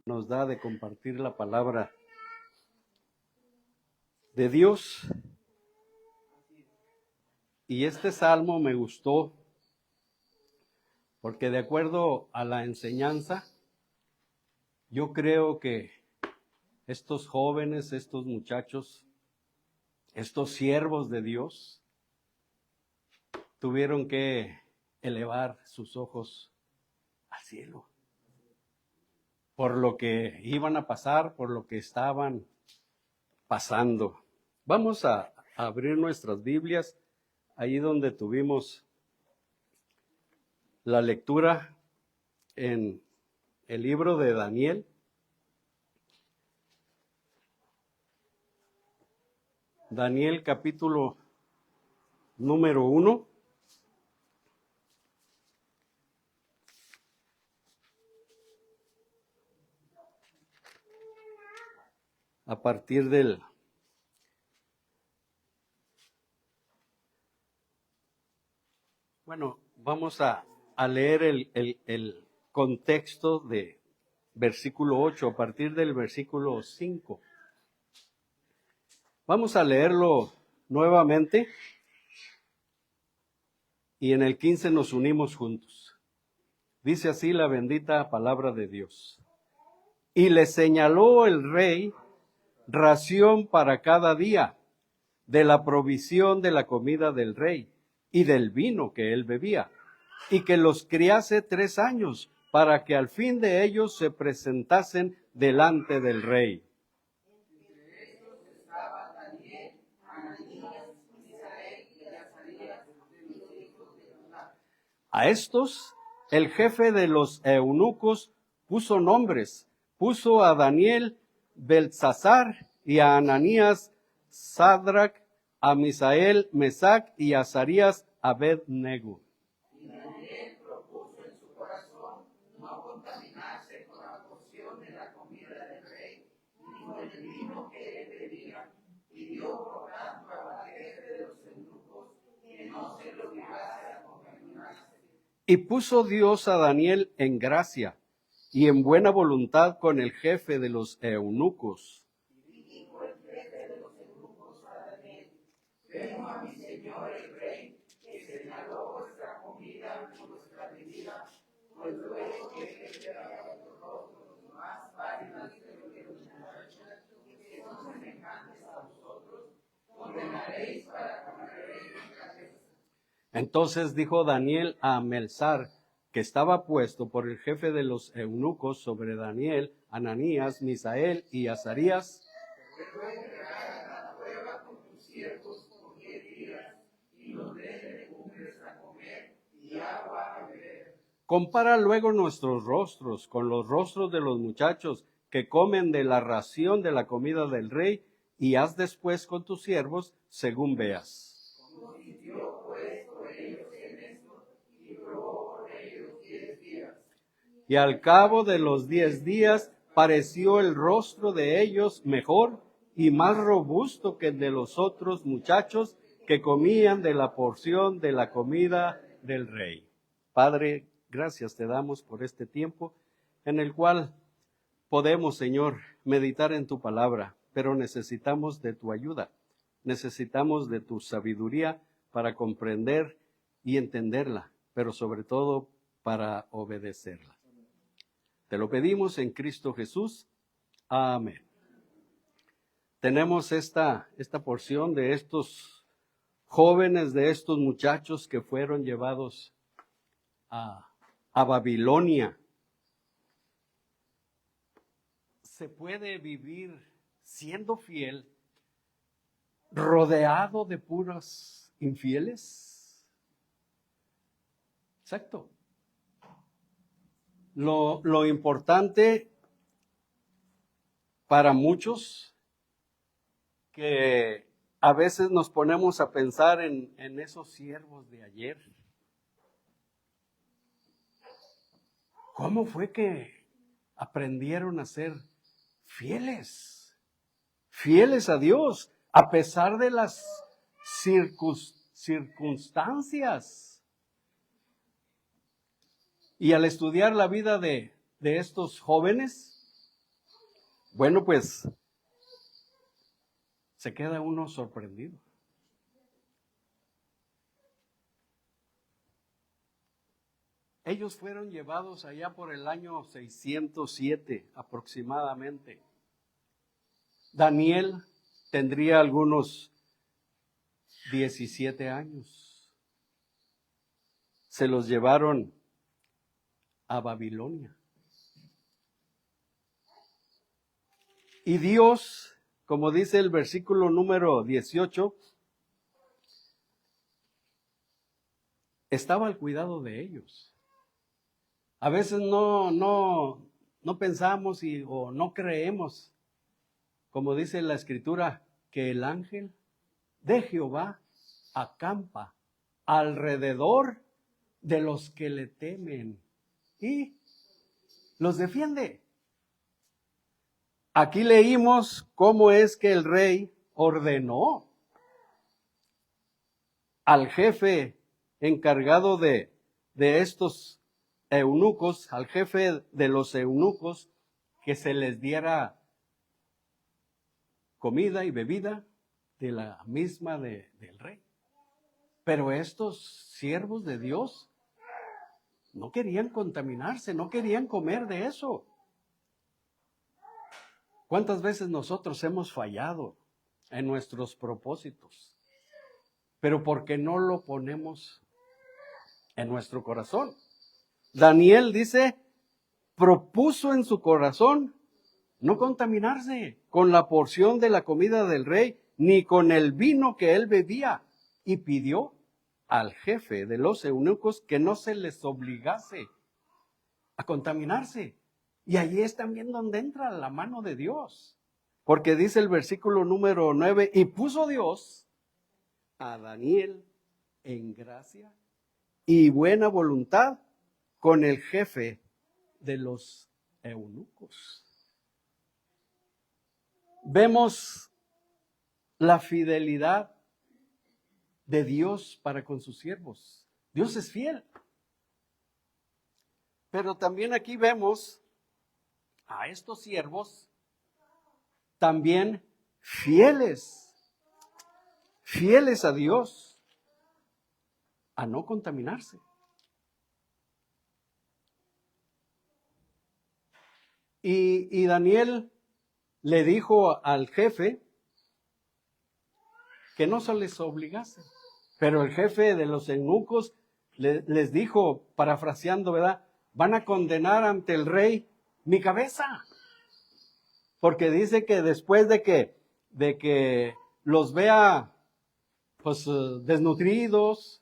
nos da de compartir la palabra de Dios. Y este salmo me gustó porque de acuerdo a la enseñanza, yo creo que estos jóvenes, estos muchachos, estos siervos de Dios, tuvieron que elevar sus ojos al cielo por lo que iban a pasar, por lo que estaban pasando. Vamos a abrir nuestras Biblias ahí donde tuvimos la lectura en el libro de Daniel. Daniel capítulo número 1. A partir del vamos a leer el contexto de versículo 8, a partir del versículo 5. Vamos a leerlo nuevamente y en el 15 nos unimos juntos. Dice así la bendita palabra de Dios. Y le señaló el rey ración para cada día de la provisión de la comida del rey y del vino que él bebía, y que los criase 3 años, para que al fin de ellos se presentasen delante del rey. Entre estos estaban Daniel, Ananías, Misael y Azarías, de los hijos de Judá. A estos el jefe de los eunucos puso nombres, puso a Daniel Beltsasar y a Ananías Sadrac, a Misael Mesac y a Azarías Abed-Nego. Y Daniel propuso en su corazón no contaminarse con la porción de la comida del rey, ni con el vino que él bebía, y dio por tanto al jefe de los eunucos que no se lo obligase a contaminarse. Y puso Dios a Daniel en gracia y en buena voluntad con el jefe de los eunucos. Y dijo el jefe de los eunucos a Daniel: Vengo a mi señor el rey, que señaló vuestra comida y vuestra bebida, pues luego que él verá los rostros más pálidos de los muchachos que son semejantes a vosotros, condenaréis para con el rey vuestra cabeza. Entonces dijo Daniel a Melzar, que estaba puesto por el jefe de los eunucos sobre Daniel, Ananías, Misael y Azarías: Te ruego que hagas la prueba con tus siervos por 10 días, y nos des legumbres a comer y agua a beber. compara luego nuestros rostros con los rostros de los muchachos que comen de la ración de la comida del rey, y haz después con tus siervos según veas. Consintió pues por ellos en esto, y probó por ellos 10 días. Y al cabo de los 10 días pareció el rostro de ellos mejor y más robusto que el de los otros muchachos que comían de la porción de la comida del rey. Padre, gracias te damos por este tiempo en el cual podemos, Señor, meditar en tu palabra, pero necesitamos de tu ayuda, necesitamos de tu sabiduría para comprender y entenderla, pero sobre todo para obedecerla. Te lo pedimos en Cristo Jesús. Amén. Tenemos esta porción de estos jóvenes, de estos muchachos que fueron llevados a Babilonia. ¿Se puede vivir siendo fiel, rodeado de puros infieles? Exacto. Lo importante para muchos, que a veces nos ponemos a pensar en esos siervos de ayer. ¿Cómo fue que aprendieron a ser fieles? Fieles a Dios, a pesar de las circunstancias. Y al estudiar la vida de estos jóvenes, Bueno, pues se queda uno sorprendido. Ellos fueron llevados allá por el año 607 aproximadamente. Daniel tendría algunos 17 años. Se los llevaron a Babilonia. Y Dios, como dice el versículo número 18, estaba al cuidado de ellos. A veces no pensamos o no creemos, como dice la Escritura, que el ángel de Jehová acampa alrededor de los que le temen y los defiende. Aquí leímos cómo es que el rey ordenó al jefe encargado de estos eunucos, al jefe de los eunucos, que se les diera comida y bebida de la misma del rey. Pero estos siervos de Dios no querían contaminarse, no querían comer de eso. ¿Cuántas veces nosotros hemos fallado en nuestros propósitos? Pero porque no lo ponemos en nuestro corazón. Daniel dice, propuso en su corazón no contaminarse con la porción de la comida del rey, ni con el vino que él bebía, y pidió al jefe de los eunucos que no se les obligase a contaminarse. Y allí es también donde entra la mano de Dios. Porque dice el versículo número 9, y puso Dios a Daniel en gracia y buena voluntad con el jefe de los eunucos. Vemos la fidelidad de Dios para con sus siervos. Dios es fiel. Pero también aquí vemos a estos siervos también fieles a Dios, a no contaminarse. Y Daniel le dijo al jefe que no se les obligase. Pero el jefe de los eunucos les dijo, parafraseando, ¿verdad? Van a condenar ante el rey mi cabeza. Porque dice que después de que los vea pues desnutridos,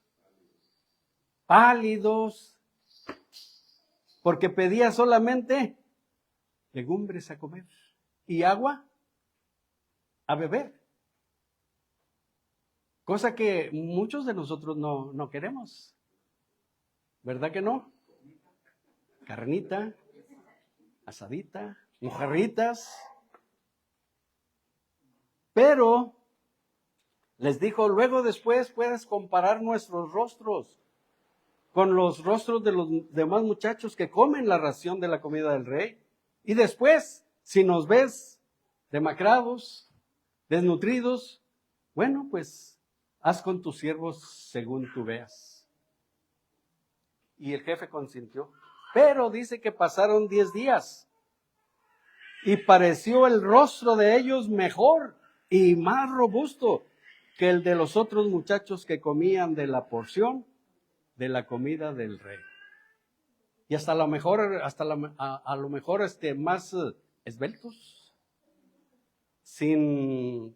pálidos, porque pedía solamente legumbres a comer y agua a beber. Cosa que muchos de nosotros no queremos. ¿Verdad que no? Carnita, asadita, mojarritas. Pero les dijo, luego después puedes comparar nuestros rostros con los rostros de los demás muchachos que comen la ración de la comida del rey. Y después, si nos ves demacrados, desnutridos, bueno, pues haz con tus siervos según tú veas. Y el jefe consintió. Pero dice que pasaron 10 días y pareció el rostro de ellos mejor y más robusto que el de los otros muchachos que comían de la porción de la comida del rey. Y hasta a lo mejor más esbeltos, sin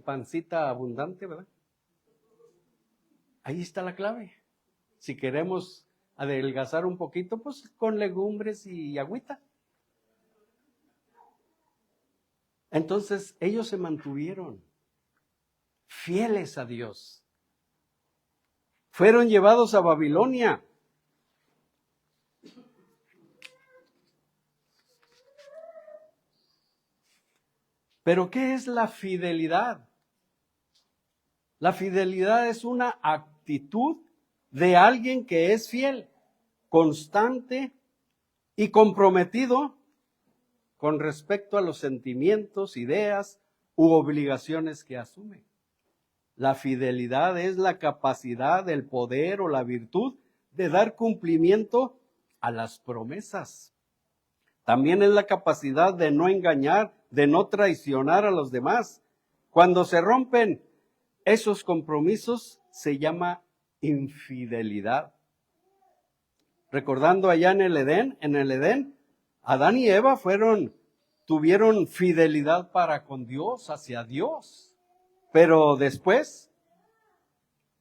pancita abundante, ¿verdad? Ahí está la clave. Si queremos adelgazar un poquito, pues con legumbres y agüita. Entonces ellos se mantuvieron fieles a Dios. Fueron llevados a Babilonia. Pero ¿qué es la fidelidad? La fidelidad es una actitud de alguien que es fiel, constante y comprometido con respecto a los sentimientos, ideas u obligaciones que asume. La fidelidad es la capacidad, el poder o la virtud de dar cumplimiento a las promesas. También es la capacidad de no engañar, de no traicionar a los demás. Cuando se rompen esos compromisos, se llama infidelidad. Recordando allá en el Edén, Adán y Eva tuvieron fidelidad para con Dios, hacia Dios. Pero después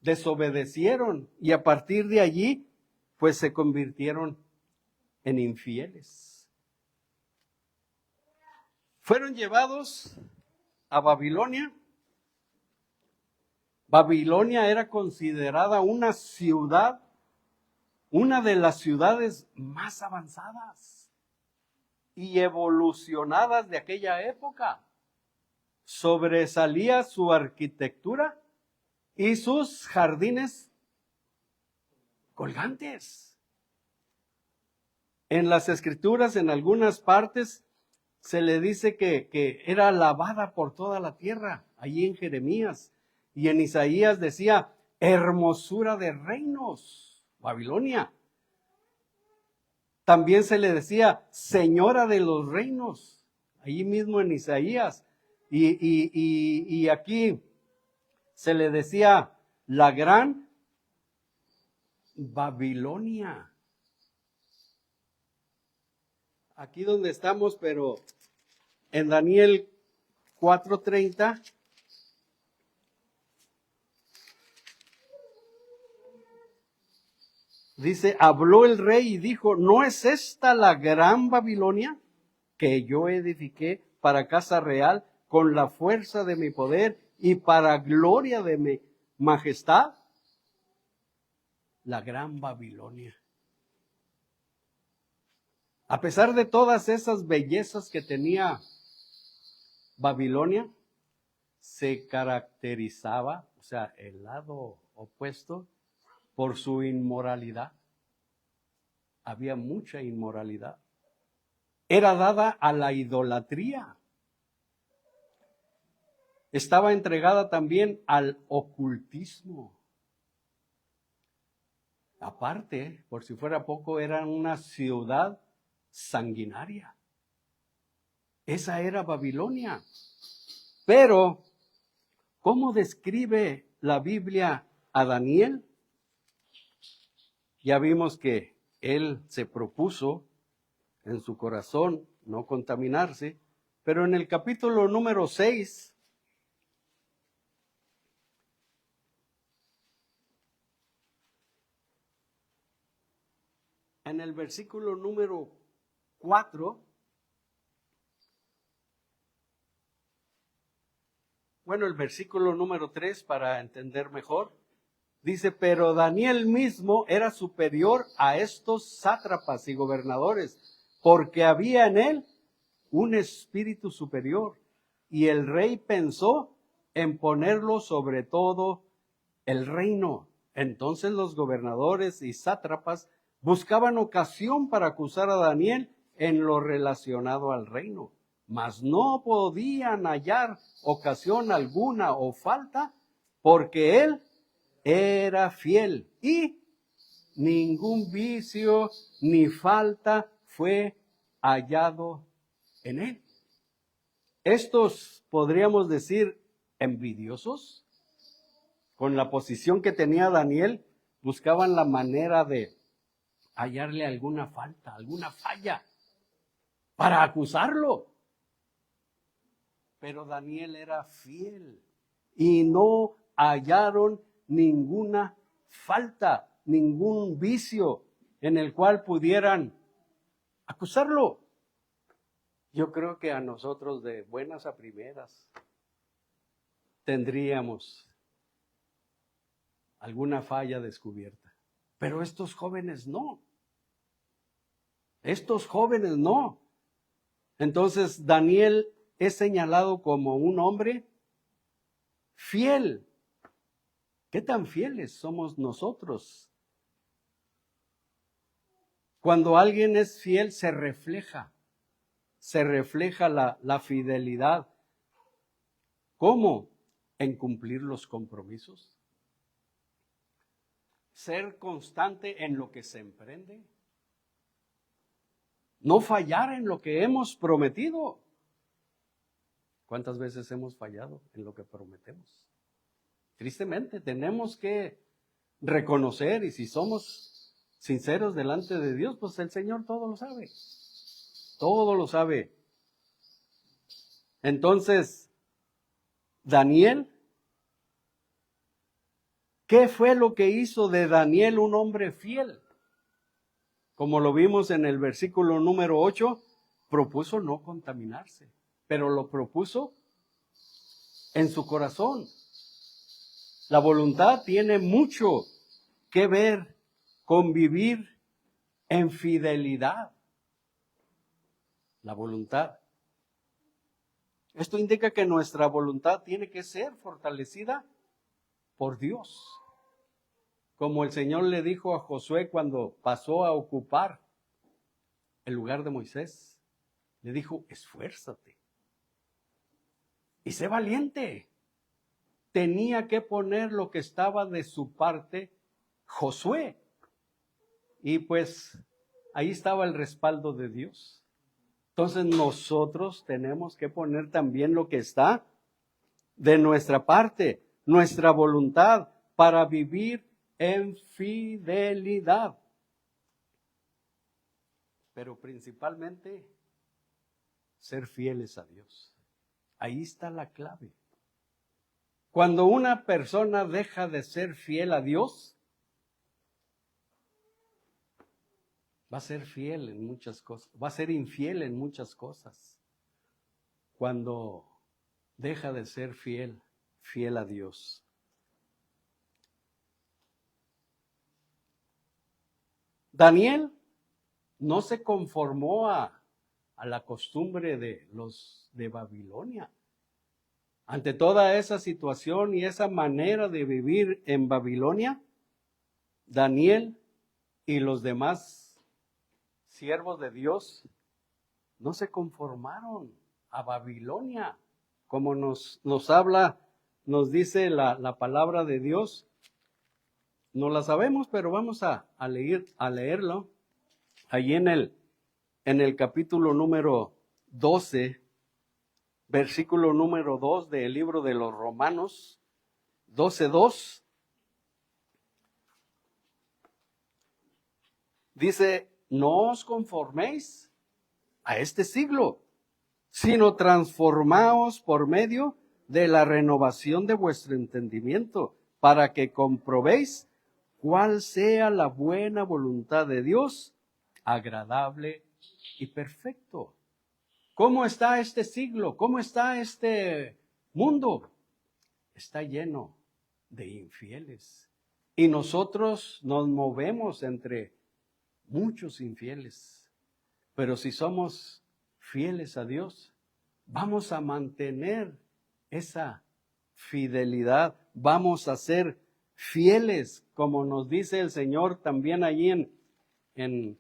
desobedecieron y a partir de allí, pues se convirtieron en infieles. Fueron llevados a Babilonia. Babilonia era considerada una ciudad, una de las ciudades más avanzadas y evolucionadas de aquella época. Sobresalía su arquitectura y sus jardines colgantes. En las escrituras, en algunas partes, se le dice que era alabada por toda la tierra, allí en Jeremías. Y en Isaías decía, hermosura de reinos, Babilonia. También se le decía, señora de los reinos, allí mismo en Isaías. Y aquí se le decía, la gran Babilonia. Aquí donde estamos, pero en Daniel 4:30, dice, habló el rey y dijo, ¿no es esta la gran Babilonia que yo edifiqué para casa real con la fuerza de mi poder y para gloria de mi majestad? La gran Babilonia. A pesar de todas esas bellezas que tenía Babilonia, se caracterizaba, o sea, el lado opuesto, por su inmoralidad. Había mucha inmoralidad. Era dada a la idolatría. Estaba entregada también al ocultismo. Aparte, por si fuera poco, era una ciudad sanguinaria. Esa era Babilonia. Pero, ¿cómo describe la Biblia a Daniel? Ya vimos que él se propuso en su corazón no contaminarse, pero en el capítulo número 6, en el versículo número 4, bueno, el versículo número 3 para entender mejor, dice, pero Daniel mismo era superior a estos sátrapas y gobernadores, porque había en él un espíritu superior, y el rey pensó en ponerlo sobre todo el reino. Entonces los gobernadores y sátrapas buscaban ocasión para acusar a Daniel en lo relacionado al reino, mas no podían hallar ocasión alguna o falta, porque él era fiel y ningún vicio ni falta fue hallado en él. Estos, podríamos decir, envidiosos, con la posición que tenía Daniel, buscaban la manera de hallarle alguna falta, alguna falla, para acusarlo. Pero Daniel era fiel y no hallaron ninguna falta, ningún vicio en el cual pudieran acusarlo. Yo creo que a nosotros de buenas a primeras tendríamos alguna falla descubierta. Pero estos jóvenes no. Estos jóvenes no. Entonces Daniel es señalado como un hombre fiel. ¿Qué tan fieles somos nosotros? Cuando alguien es fiel se refleja se refleja la fidelidad. ¿Cómo? En cumplir los compromisos. Ser constante en lo que se emprende. No fallar en lo que hemos prometido. ¿Cuántas veces hemos fallado en lo que prometemos? Tristemente, tenemos que reconocer, y si somos sinceros delante de Dios, pues el Señor todo lo sabe. Todo lo sabe. Entonces, Daniel, ¿qué fue lo que hizo de Daniel un hombre fiel? Como lo vimos en el versículo número 8, propuso no contaminarse, pero lo propuso en su corazón. La voluntad tiene mucho que ver con vivir en fidelidad. La voluntad. Esto indica que nuestra voluntad tiene que ser fortalecida por Dios. Como el Señor le dijo a Josué cuando pasó a ocupar el lugar de Moisés, le dijo, esfuérzate y sé valiente. Tenía que poner lo que estaba de su parte Josué. Y pues ahí estaba el respaldo de Dios. Entonces nosotros tenemos que poner también lo que está de nuestra parte, nuestra voluntad para vivir en fidelidad. Pero principalmente ser fieles a Dios. Ahí está la clave. Cuando una persona deja de ser fiel a Dios, va a ser fiel en muchas cosas, va a ser infiel en muchas cosas. Cuando deja de ser fiel a Dios. Daniel no se conformó a la costumbre de los de Babilonia. Ante toda esa situación y esa manera de vivir en Babilonia, Daniel y los demás siervos de Dios no se conformaron a Babilonia, como nos habla, nos dice la palabra de Dios. No la sabemos, pero vamos a leerlo. Allí en el capítulo número 12, versículo número 2 del libro de los Romanos, 12:2. Dice, no os conforméis a este siglo, sino transformaos por medio de la renovación de vuestro entendimiento, para que comprobéis cuál sea la buena voluntad de Dios, agradable y perfecto. ¿Cómo está este siglo? ¿Cómo está este mundo? Está lleno de infieles. Y nosotros nos movemos entre muchos infieles. Pero si somos fieles a Dios, vamos a mantener esa fidelidad. Vamos a ser fieles, como nos dice el Señor también allí en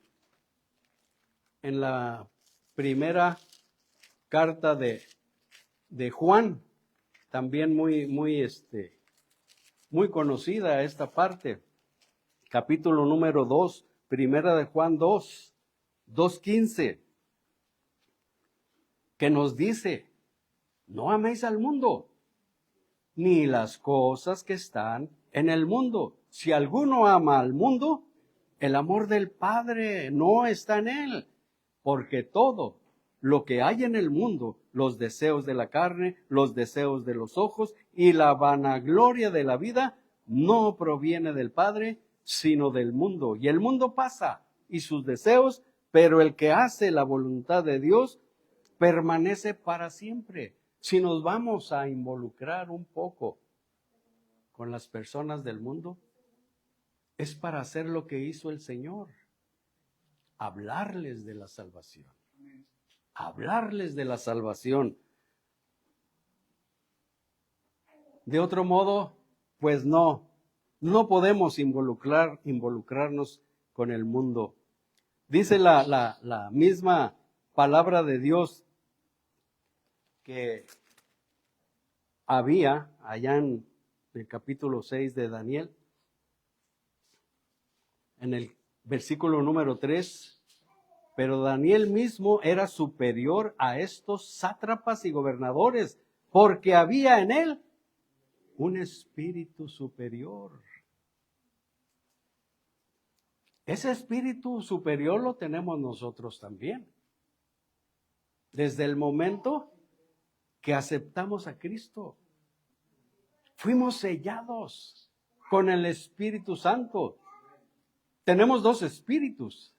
la primera carta de Juan, también muy conocida esta parte, capítulo número 2, primera de Juan 2:15, que nos dice, no améis al mundo, ni las cosas que están en el mundo. Si alguno ama al mundo, el amor del Padre no está en él, porque todo lo que hay en el mundo, los deseos de la carne, los deseos de los ojos y la vanagloria de la vida, no proviene del Padre, sino del mundo. Y el mundo pasa y sus deseos, pero el que hace la voluntad de Dios permanece para siempre. Si nos vamos a involucrar un poco con las personas del mundo, es para hacer lo que hizo el Señor, hablarles de la salvación. Hablarles de la salvación. De otro modo, pues no podemos involucrarnos con el mundo. Dice la misma palabra de Dios que había allá en el capítulo 6 de Daniel, en el versículo número 3, pero Daniel mismo era superior a estos sátrapas y gobernadores, porque había en él un espíritu superior. Ese espíritu superior lo tenemos nosotros también. Desde el momento que aceptamos a Cristo, fuimos sellados con el Espíritu Santo. Tenemos dos espíritus.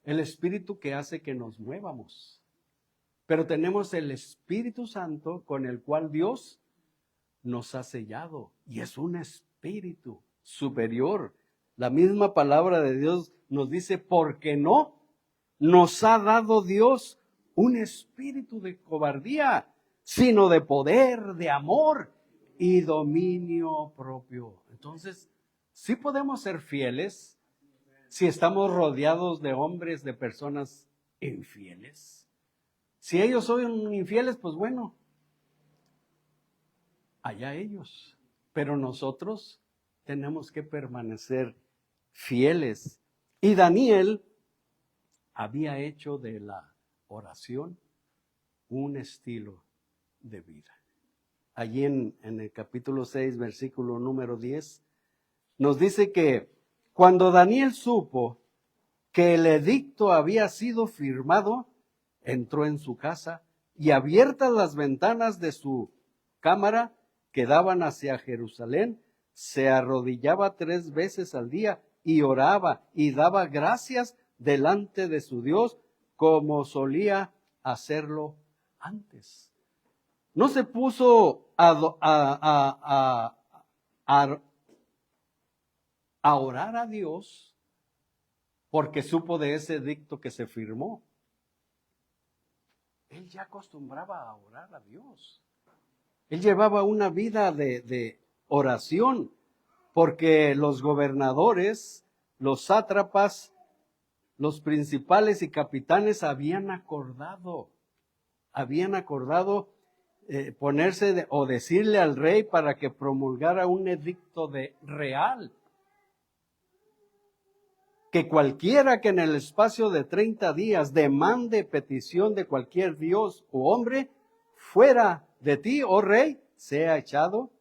El espíritu que hace que nos muevamos. Pero tenemos el Espíritu Santo con el cual Dios nos ha sellado. Y es un espíritu superior. La misma palabra de Dios nos dice, porque no nos ha dado Dios un espíritu de cobardía, sino de poder, de amor y dominio propio. Entonces, sí podemos ser fieles si estamos rodeados de hombres, de personas infieles. Si ellos son infieles, pues bueno, allá ellos. Pero nosotros tenemos que permanecer fieles. Y Daniel había hecho de la oración un estilo de vida. Allí en el capítulo 6, versículo número 10, nos dice que cuando Daniel supo que el edicto había sido firmado, entró en su casa y abiertas las ventanas de su cámara que daban hacia Jerusalén, se arrodillaba 3 veces al día y oraba y daba gracias delante de su Dios como solía hacerlo antes. No se puso a orar a Dios porque supo de ese edicto que se firmó. Él ya acostumbraba a orar a Dios. Él llevaba una vida de oración porque los gobernadores, los sátrapas, los principales y capitanes habían acordado ponerse o decirle al rey para que promulgara un edicto real. Que cualquiera que en el espacio de 30 días demande petición de cualquier dios o hombre fuera de ti, oh rey, sea echado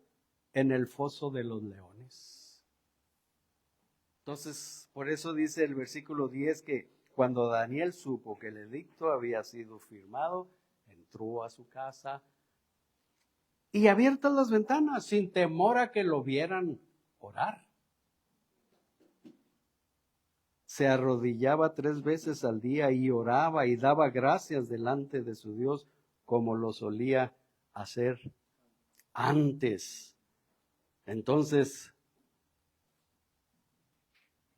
en el foso de los leones. Entonces, por eso dice el versículo 10 que cuando Daniel supo que el edicto había sido firmado, entró a su casa y abiertas las ventanas, sin temor a que lo vieran orar. Se arrodillaba 3 veces al día y oraba y daba gracias delante de su Dios como lo solía hacer antes. Entonces,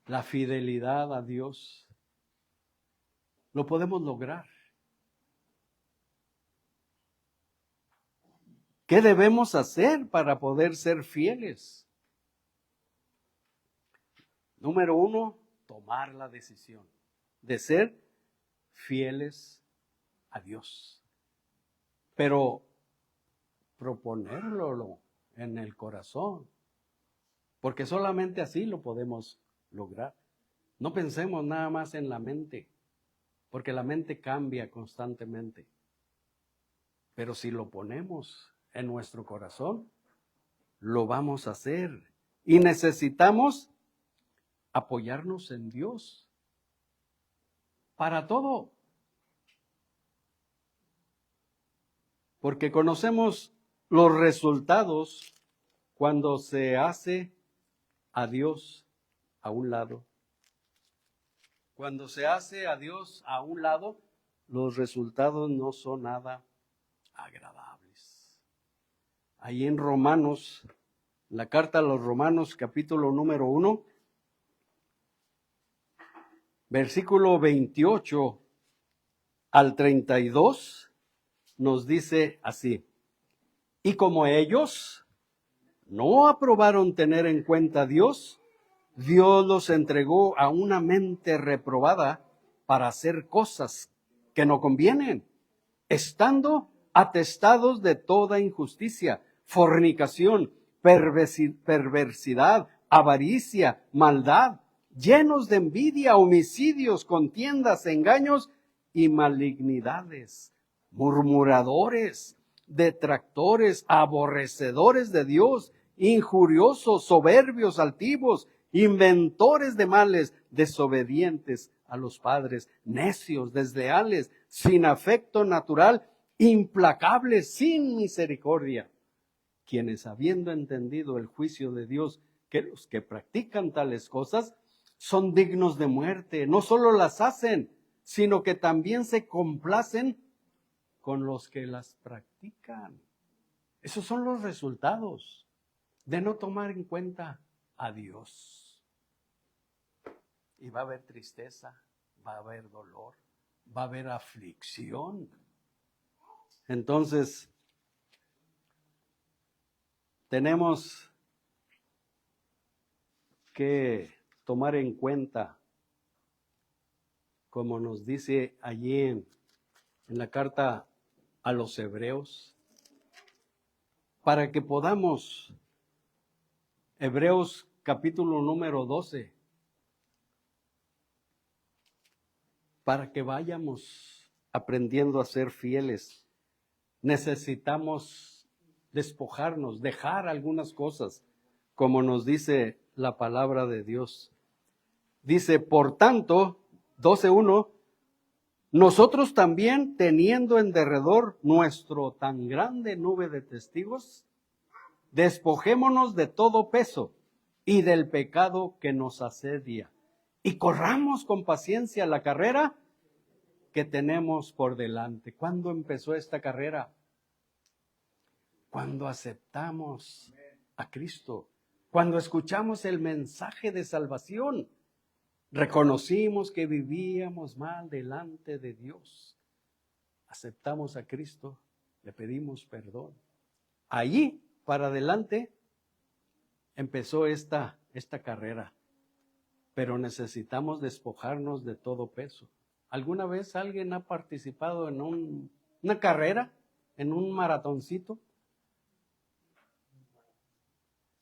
la fidelidad a Dios lo podemos lograr. ¿Qué debemos hacer para poder ser fieles? Número 1, tomar la decisión de ser fieles a Dios. Pero proponerlo en el corazón, porque solamente así lo podemos lograr. No pensemos nada más en la mente, porque la mente cambia constantemente. Pero si lo ponemos en nuestro corazón, lo vamos a hacer. Y necesitamos apoyarnos en Dios para todo. Porque conocemos los resultados cuando se hace a Dios a un lado. Cuando se hace a Dios a un lado, los resultados no son nada agradables. Ahí en Romanos, la carta a los Romanos, capítulo número 1, versículo 28 al 32, nos dice así: y como ellos no aprobaron tener en cuenta a Dios, Dios los entregó a una mente reprobada para hacer cosas que no convienen, estando atestados de toda injusticia, fornicación, perversidad, avaricia, maldad, llenos de envidia, homicidios, contiendas, engaños y malignidades, murmuradores, detractores, aborrecedores de Dios, injuriosos, soberbios, altivos, inventores de males, desobedientes a los padres, necios, desleales, sin afecto natural, implacables, sin misericordia, quienes habiendo entendido el juicio de Dios, que los que practican tales cosas son dignos de muerte, no solo las hacen, sino que también se complacen con los que las practican. Esos son los resultados de no tomar en cuenta a Dios. Y va a haber tristeza, va a haber dolor, va a haber aflicción. Entonces, tenemos que tomar en cuenta, como nos dice allí en la carta a los Hebreos, para que podamos, Hebreos capítulo número 12, para que vayamos aprendiendo a ser fieles, necesitamos despojarnos, dejar algunas cosas, como nos dice la palabra de Dios. Dice, por tanto, 12:1, nosotros también, teniendo en derredor nuestro tan grande nube de testigos, despojémonos de todo peso y del pecado que nos asedia, y corramos con paciencia la carrera que tenemos por delante. ¿Cuándo empezó esta carrera? Cuando aceptamos a Cristo, cuando escuchamos el mensaje de salvación, reconocimos que vivíamos mal delante de Dios. Aceptamos a Cristo, le pedimos perdón. Allí, para adelante, empezó esta carrera. Pero necesitamos despojarnos de todo peso. ¿Alguna vez alguien ha participado en una carrera, en un maratoncito?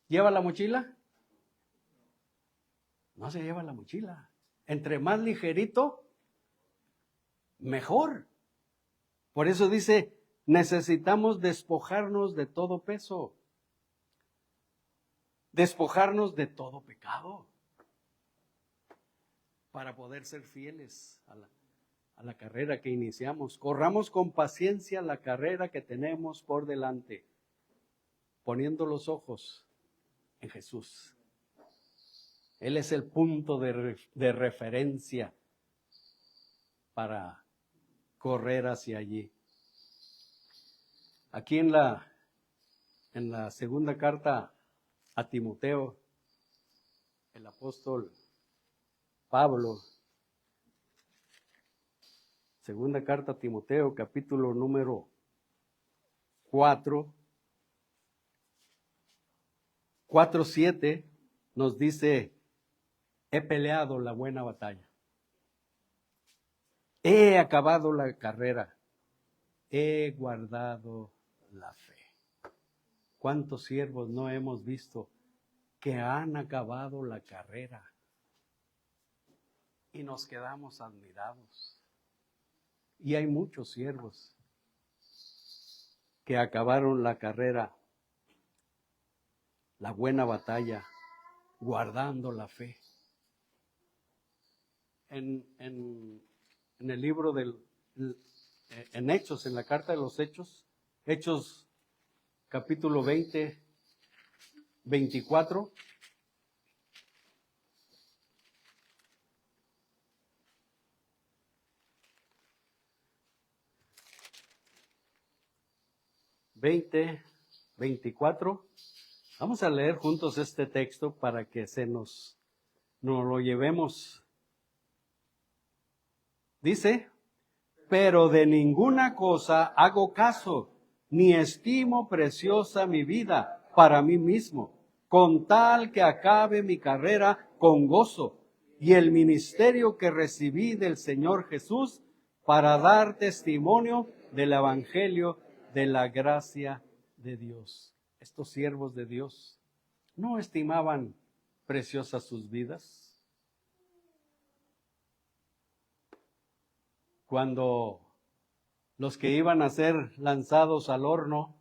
¿Lleva la mochila? No se lleva la mochila. Entre más ligerito, mejor. Por eso dice, necesitamos despojarnos de todo peso. Despojarnos de todo pecado. Para poder ser fieles a la carrera que iniciamos. Corramos con paciencia la carrera que tenemos por delante, poniendo los ojos en Jesús. Él es el punto de referencia para correr hacia allí. Aquí en la segunda carta a Timoteo, el apóstol Pablo, segunda carta a Timoteo, capítulo número 4:7, nos dice, he peleado la buena batalla, he acabado la carrera, he guardado la fe. ¿Cuántos siervos no hemos visto que han acabado la carrera? Y nos quedamos admirados. Y hay muchos siervos que acabaron la carrera, la buena batalla, guardando la fe. En el libro en Hechos, en la carta de los Hechos, Hechos capítulo 20, 24, ...20, 24... Vamos a leer juntos este texto para que nos lo llevemos. Dice, pero de ninguna cosa hago caso, ni estimo preciosa mi vida para mí mismo, con tal que acabe mi carrera con gozo y el ministerio que recibí del Señor Jesús para dar testimonio del evangelio de la gracia de Dios. Estos siervos de Dios no estimaban preciosas sus vidas. Cuando los que iban a ser lanzados al horno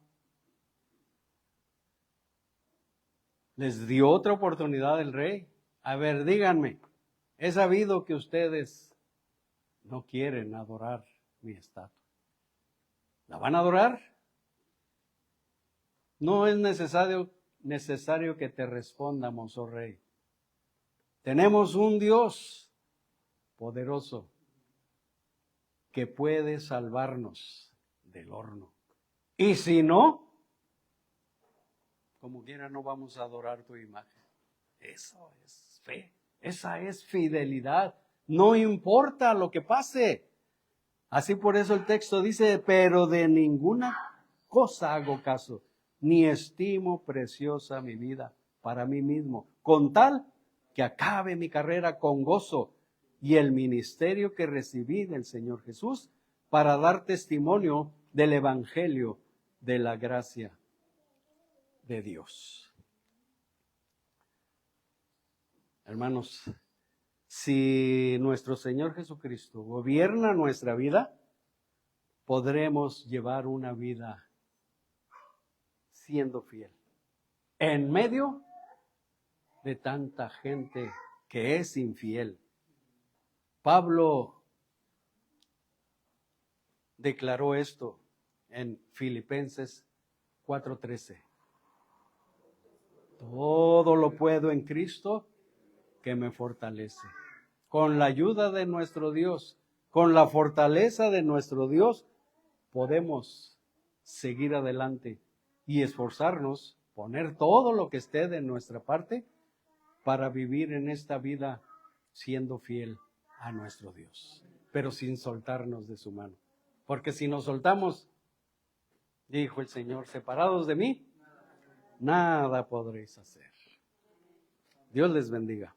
les dio otra oportunidad el rey. A ver, díganme, he sabido que ustedes no quieren adorar mi estatua. ¿La van a adorar? No es necesario que te respondamos, oh rey. Tenemos un Dios poderoso que puede salvarnos del horno. Y si no, como quiera no vamos a adorar tu imagen. Eso es fe, esa es fidelidad. No importa lo que pase. Así por eso el texto dice, pero de ninguna cosa hago caso, ni estimo preciosa mi vida para mí mismo, con tal que acabe mi carrera con gozo y el ministerio que recibí del Señor Jesús para dar testimonio del evangelio de la gracia de Dios. Hermanos, si nuestro Señor Jesucristo gobierna nuestra vida, podremos llevar una vida siendo fiel en medio de tanta gente que es infiel. Pablo declaró esto en Filipenses 4:13. Todo lo puedo en Cristo que me fortalece. Con la ayuda de nuestro Dios, con la fortaleza de nuestro Dios, podemos seguir adelante y esforzarnos, poner todo lo que esté de nuestra parte para vivir en esta vida siendo fiel a nuestro Dios, pero sin soltarnos de su mano. Porque si nos soltamos, dijo el Señor, separados de mí, nada podréis hacer. Dios les bendiga.